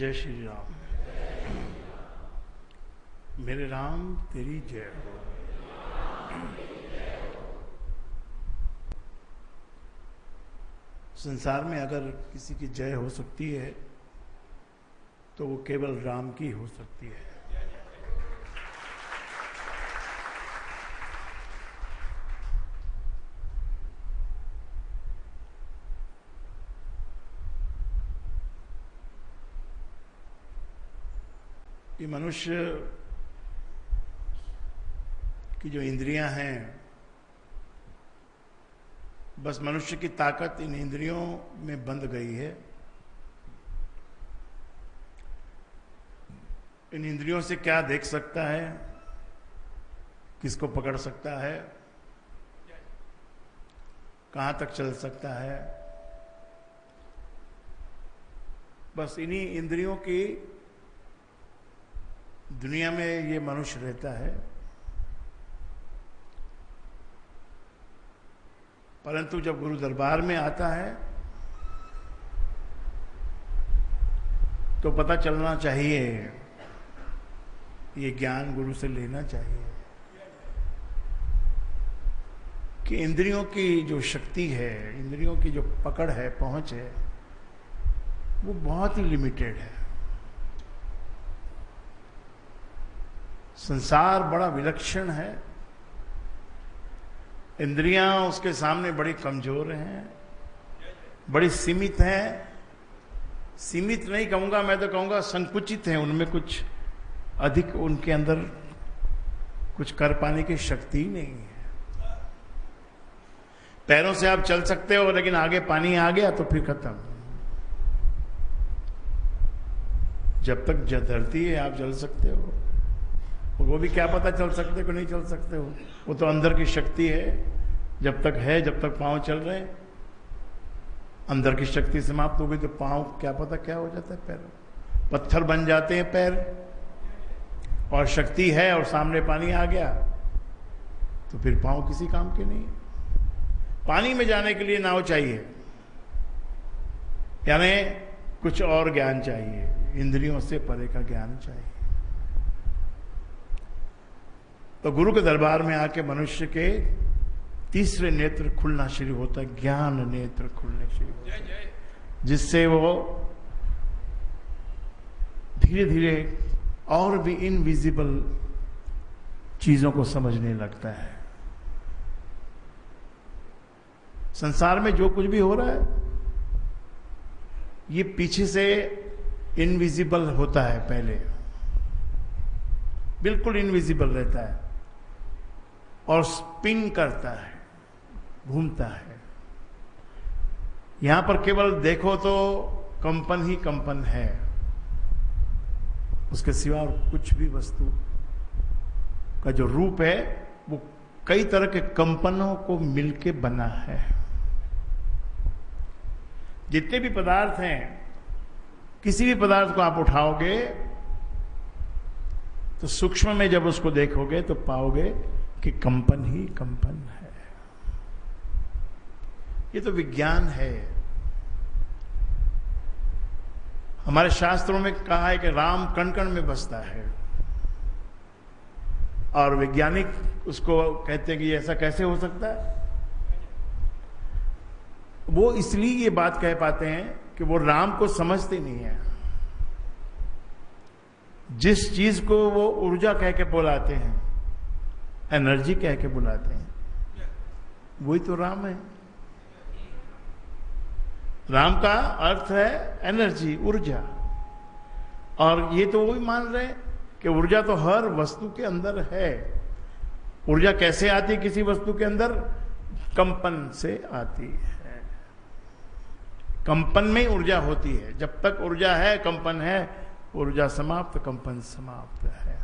जय श्री राम। मेरे राम तेरी जय हो। संसार में अगर किसी की जय हो सकती है तो वो केवल राम की हो सकती है। ये मनुष्य की जो इंद्रियां हैं, बस मनुष्य की ताकत इन इंद्रियों में बंध गई है। इन इंद्रियों से क्या देख सकता है, किसको पकड़ सकता है, कहां तक चल सकता है, बस इन्हीं इंद्रियों की दुनिया में ये मनुष्य रहता है। परंतु जब गुरु दरबार में आता है तो पता चलना चाहिए, ये ज्ञान गुरु से लेना चाहिए कि इंद्रियों की जो शक्ति है, इंद्रियों की जो पकड़ है, पहुंच है, वो बहुत ही लिमिटेड है। संसार बड़ा विलक्षण है, इंद्रियां उसके सामने बड़ी कमजोर हैं, बड़ी सीमित हैं। सीमित नहीं कहूंगा, मैं तो कहूंगा संकुचित हैं। उनमें कुछ अधिक, उनके अंदर कुछ कर पाने की शक्ति नहीं है। पैरों से आप चल सकते हो, लेकिन आगे पानी आ गया तो फिर खत्म। जब तक धरती है आप चल सकते हो, वो भी क्या पता चल सकते हो नहीं चल सकते हो, वो तो अंदर की शक्ति है। जब तक है, जब तक पांव चल रहे हैं, अंदर की शक्ति समाप्त हो गई तो पांव क्या पता क्या हो जाता है, पैर पत्थर बन जाते हैं पैर। और शक्ति है और सामने पानी आ गया तो फिर पांव किसी काम के नहीं। पानी में जाने के लिए नाव चाहिए, यानी कुछ और ज्ञान चाहिए, इंद्रियों से परे का ज्ञान चाहिए। तो गुरु के दरबार में आके मनुष्य के तीसरे नेत्र खुलना शुरू होता है, ज्ञान नेत्र खुलने शुरू होता है, जिससे वो धीरे धीरे और भी इनविजिबल चीजों को समझने लगता है। संसार में जो कुछ भी हो रहा है ये पीछे से इनविजिबल होता है, पहले बिल्कुल इनविजिबल रहता है और स्पिन करता है, घूमता है। यहां पर केवल देखो तो कंपन ही कंपन है, उसके सिवा और कुछ भी वस्तु का जो रूप है वो कई तरह के कंपनों को मिलके बना है। जितने भी पदार्थ हैं, किसी भी पदार्थ को आप उठाओगे तो सूक्ष्म में जब उसको देखोगे तो पाओगे कि कंपन ही कंपन है। ये तो विज्ञान है। हमारे शास्त्रों में कहा है कि राम कण कण में बसता है, और वैज्ञानिक उसको कहते हैं कि ऐसा कैसे हो सकता है। वो इसलिए ये बात कह पाते हैं कि वो राम को समझते नहीं है। जिस चीज को वो ऊर्जा कह के बुलाते हैं, एनर्जी कह के बुलाते हैं, वही तो राम है। राम का अर्थ है एनर्जी, ऊर्जा। और ये तो वो भी मान रहे हैं कि ऊर्जा तो हर वस्तु के अंदर है। ऊर्जा कैसे आती है किसी वस्तु के अंदर? कंपन से आती है। कंपन में ऊर्जा होती है। जब तक ऊर्जा है, कंपन है, ऊर्जा समाप्त, कंपन समाप्त है।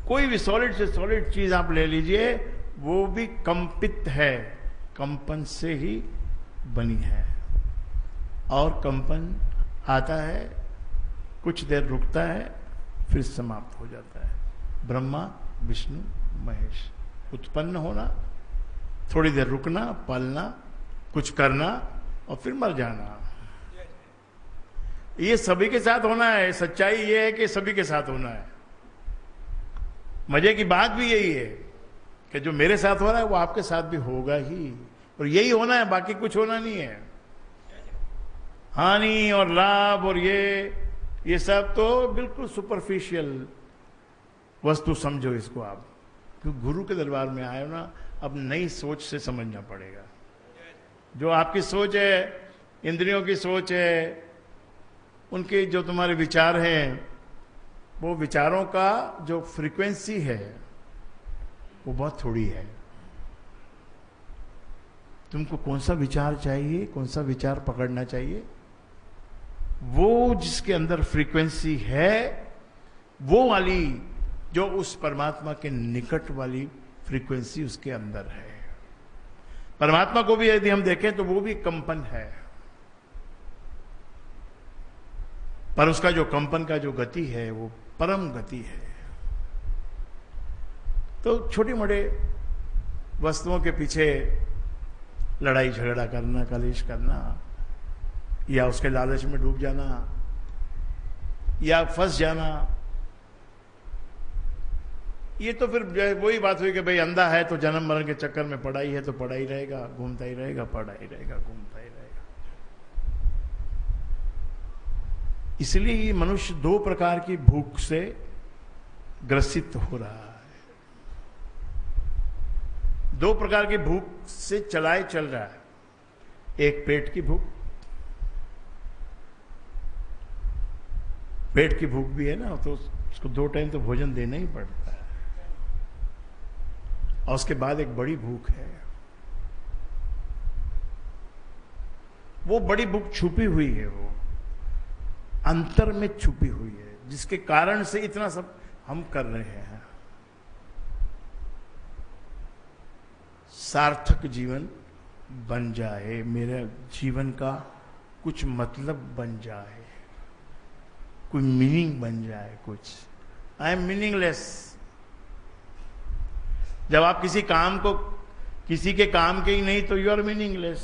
कोई भी सॉलिड से सॉलिड चीज आप ले लीजिए, वो भी कंपित है, कंपन से ही बनी है। और कंपन आता है, कुछ देर रुकता है, फिर समाप्त हो जाता है। ब्रह्मा विष्णु महेश, उत्पन्न होना, थोड़ी देर रुकना, पलना, कुछ करना और फिर मर जाना। ये सभी के साथ होना है। सच्चाई ये है कि सभी के साथ होना है। मजे की बात भी यही है कि जो मेरे साथ हो रहा है वो आपके साथ भी होगा ही, और यही होना है, बाकी कुछ होना नहीं है। हानि और लाभ और ये सब तो बिल्कुल सुपरफिशियल वस्तु समझो इसको आप। क्योंकि गुरु के दरबार में आए हो ना, अब नई सोच से समझना पड़ेगा। जो आपकी सोच है, इंद्रियों की सोच है, उनके जो तुम्हारे विचार हैं, वो विचारों का जो फ्रीक्वेंसी है वो बहुत थोड़ी है। तुमको कौन सा विचार चाहिए, कौन सा विचार पकड़ना चाहिए, वो जिसके अंदर फ्रीक्वेंसी है वो वाली, जो उस परमात्मा के निकट वाली फ्रीक्वेंसी उसके अंदर है। परमात्मा को भी यदि हम देखें तो वो भी कंपन है, पर उसका जो कंपन का जो गति है वो परम गति है। तो छोटी मोटे वस्तुओं के पीछे लड़ाई झगड़ा करना, कलेश करना, या उसके लालच में डूब जाना, या फंस जाना, ये तो फिर वही बात हुई कि भाई अंधा है तो जन्म मरण के चक्कर में पड़ा ही है, तो पड़ा ही रहेगा, घूमता ही रहेगा, पड़ा ही रहेगा, घूमता ही रहेगा। इसलिए ये मनुष्य दो प्रकार की भूख से ग्रसित हो रहा है। दो प्रकार की भूख से चल रहा है। एक पेट की भूख, पेट की भूख भी है ना, तो उसको 2 टाइम तो भोजन देना ही पड़ता है। और उसके बाद एक बड़ी भूख है, वो बड़ी भूख छुपी हुई है, वो अंतर में छुपी हुई है, जिसके कारण से इतना सब हम कर रहे हैं। सार्थक जीवन बन जाए, मेरे जीवन का कुछ मतलब बन जाए, कोई मीनिंग बन जाए कुछ। I am meaningless. जब आप किसी काम को, किसी के काम के ही नहीं तो यू आर मीनिंगलेस।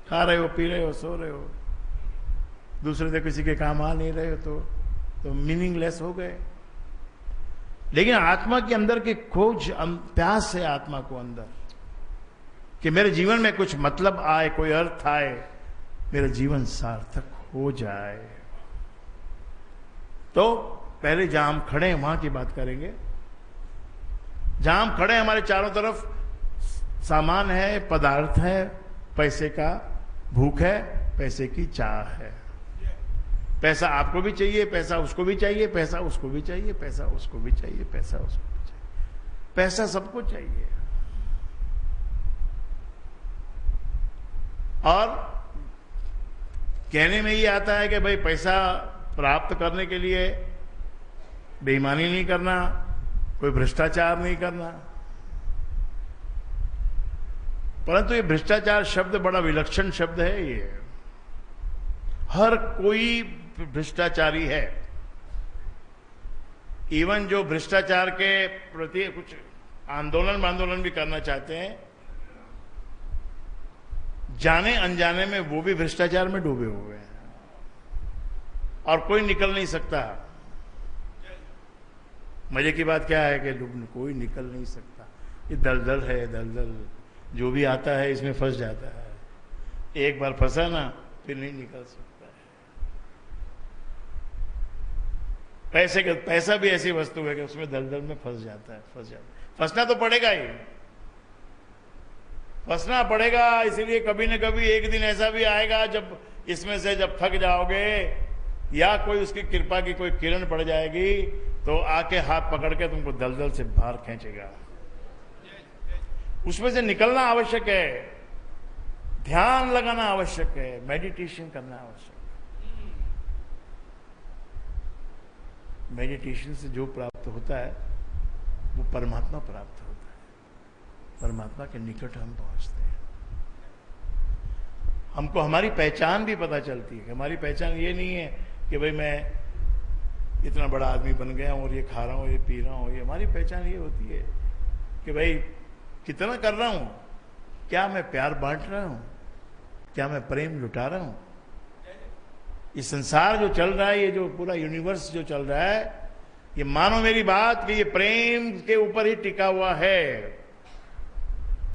खा रहे हो, पी रहे हो, सो रहे हो, दूसरे से किसी के काम आ नहीं रहे हो तो मीनिंगलेस हो गए। लेकिन आत्मा के अंदर की खोज, प्यास है आत्मा को अंदर कि मेरे जीवन में कुछ मतलब आए, कोई अर्थ आए, मेरा जीवन सार्थक हो जाए। तो पहले जहां हम खड़े हैं वहां की बात करेंगे। जहां हम खड़े हैं हमारे चारों तरफ सामान है, पदार्थ है, पैसे का भूख है, पैसे की चाह है। पैसा आपको भी चाहिए, पैसा उसको भी चाहिए, पैसा उसको भी चाहिए, पैसा उसको भी चाहिए, पैसा उसको भी चाहिए, पैसा सबको चाहिए। और कहने में ये आता है कि भाई पैसा प्राप्त करने के लिए बेईमानी नहीं करना, कोई भ्रष्टाचार नहीं करना। परंतु ये भ्रष्टाचार शब्द बड़ा विलक्षण शब्द है। ये हर कोई भ्रष्टाचारी है। इवन जो भ्रष्टाचार के प्रति कुछ आंदोलन भी करना चाहते हैं, जाने अनजाने में वो भी भ्रष्टाचार में डूबे हुए हैं और कोई निकल नहीं सकता। मजे की बात क्या है कि कोई निकल नहीं सकता। ये दलदल है, दलदल जो भी आता है इसमें फंस जाता है। एक बार फंसा ना फिर नहीं निकल सकता है। पैसा भी ऐसी वस्तु है कि उसमें दलदल में फंस जाता है। फंसना तो पड़ेगा ही, फंसना पड़ेगा। इसीलिए कभी न कभी एक दिन ऐसा भी आएगा जब इसमें से जब थक जाओगे या कोई उसकी कृपा की कोई किरण पड़ जाएगी तो आके हाथ पकड़ के तुमको दलदल से बाहर खींचेगा। उसमें से निकलना आवश्यक है, ध्यान लगाना आवश्यक है, मेडिटेशन करना आवश्यक है। मेडिटेशन से जो प्राप्त होता है वो परमात्मा प्राप्त होता है। परमात्मा के निकट हम पहुंचते हैं। हमको हमारी पहचान भी पता चलती है। हमारी पहचान ये नहीं है कि भाई मैं इतना बड़ा आदमी बन गया हूं और ये खा रहा हूं, ये पी रहा हूं। ये हमारी पहचान ये होती है कि भाई कितना कर रहा हूं, क्या मैं प्यार बांट रहा हूं, क्या मैं प्रेम लुटा रहा हूं। ये संसार जो चल रहा है, ये जो पूरा यूनिवर्स जो चल रहा है, ये मानो मेरी बात कि ये प्रेम के ऊपर ही टिका हुआ है।